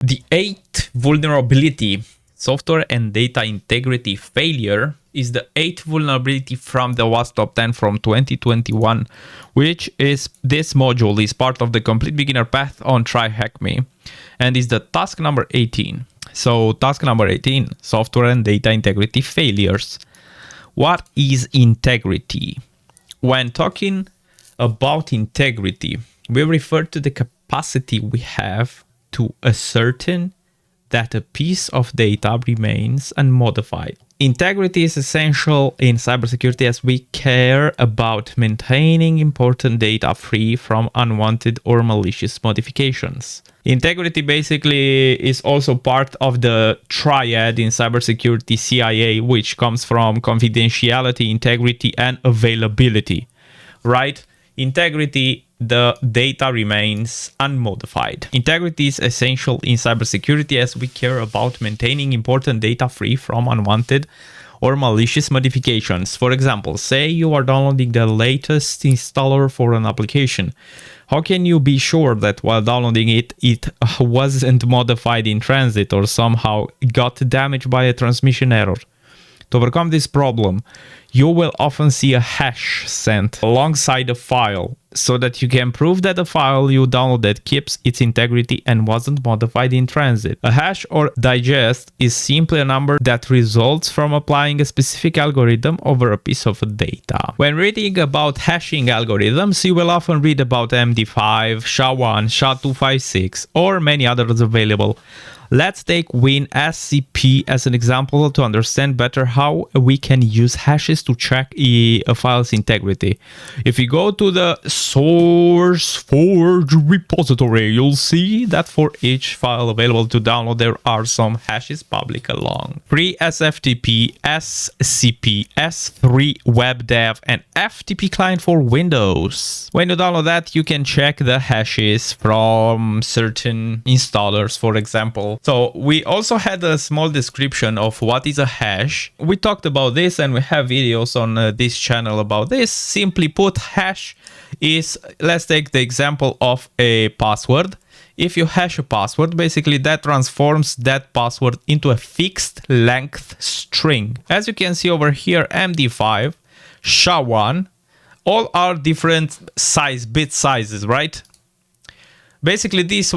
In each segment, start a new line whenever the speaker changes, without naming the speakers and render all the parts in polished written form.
The eighth vulnerability, software and data integrity failure, is the eighth vulnerability from the WAS Top 10 from 2021, which is this module is part of the complete beginner path on TryHackMe and is the task number 18. So task number 18, software and data integrity failures. What is integrity? When talking about integrity, we refer to the capacity we have to ascertain that a piece of data remains unmodified. Integrity is essential in cybersecurity as we care about maintaining important data free from unwanted or malicious modifications. Integrity basically is also part of the triad in cybersecurity CIA, which comes from confidentiality, integrity, and availability, right? Integrity, the data remains unmodified. Integrity is essential in cybersecurity as we care about maintaining important data free from unwanted or malicious modifications. For example, say you are downloading the latest installer for an application. How can you be sure that while downloading it, it wasn't modified in transit or somehow got damaged by a transmission error? To overcome this problem, you will often see a hash sent alongside a file so that you can prove that the file you downloaded keeps its integrity and wasn't modified in transit. A hash or digest is simply a number that results from applying a specific algorithm over a piece of data. When reading about hashing algorithms, you will often read about MD5, SHA-1, SHA-256, or many others available. Let's take WinSCP as an example to understand better how we can use hashes to check a file's integrity. If you go to the SourceForge repository, you'll see that for each file available to download, there are some hashes public along. FreeSFTP, SCP, S3 WebDev, and FTP client for Windows. When you download that, you can check the hashes from certain installers, for example. So we also had a small description of what is a hash. We talked about this and we have videos on this channel about this. Simply put, hash is, let's take the example of a password. If you hash a password, basically that transforms that password into a fixed length string. As you can see over here, MD5, SHA-1, all are different bit sizes, right? Basically, this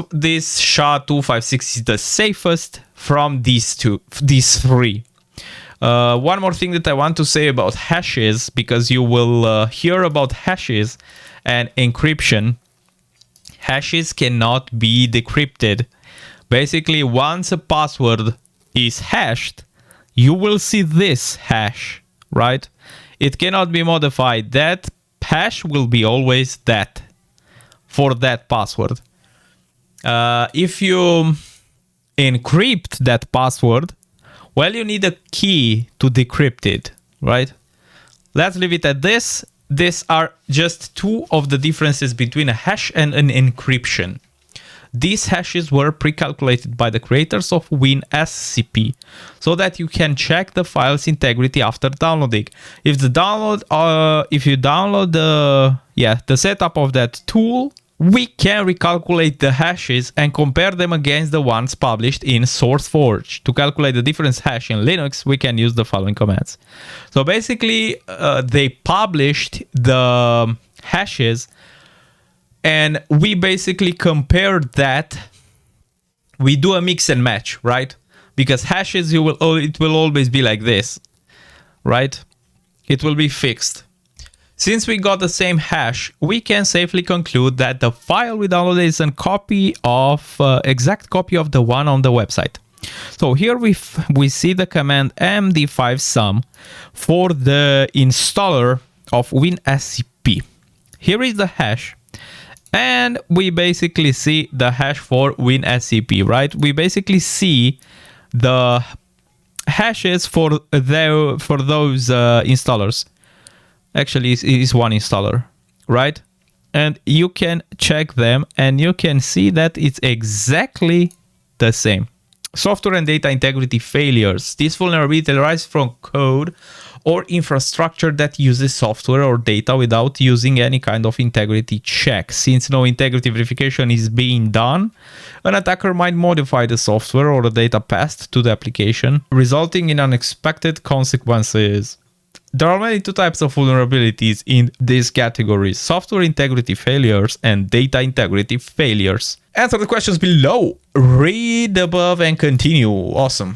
SHA-256 is the safest from these three. One more thing that I want to say about hashes, because you will hear about hashes and encryption. Hashes cannot be decrypted. Basically, once a password is hashed, you will see this hash, right? It cannot be modified. That hash will be always that for that password. If you encrypt that password, well, you need a key to decrypt it, right? Let's leave it at this. These are just two of the differences between a hash and an encryption. These hashes were pre-calculated by the creators of WinSCP so that you can check the file's integrity after downloading. If you download the setup of that tool, we can recalculate the hashes and compare them against the ones published in SourceForge. To calculate the difference hash in Linux, we can use the following commands. So basically, they published the hashes and we basically compare that. We do a mix and match, right? Because hashes, it will always be like this, right? It will be fixed. Since we got the same hash, we can safely conclude that the file we downloaded is an exact copy of the one on the website. So here we see the command md5sum for the installer of WinSCP. Here is the hash, and we basically see the hash for WinSCP, right? We basically see the hashes for those installers. Actually, it's one installer, right? And you can check them and you can see that it's exactly the same. Software and data integrity failures. This vulnerability arises from code or infrastructure that uses software or data without using any kind of integrity check. Since no integrity verification is being done, an attacker might modify the software or the data passed to the application, resulting in unexpected consequences. There are mainly two types of vulnerabilities in these categories: software integrity failures and data integrity failures. Answer the questions below, read above and continue. Awesome.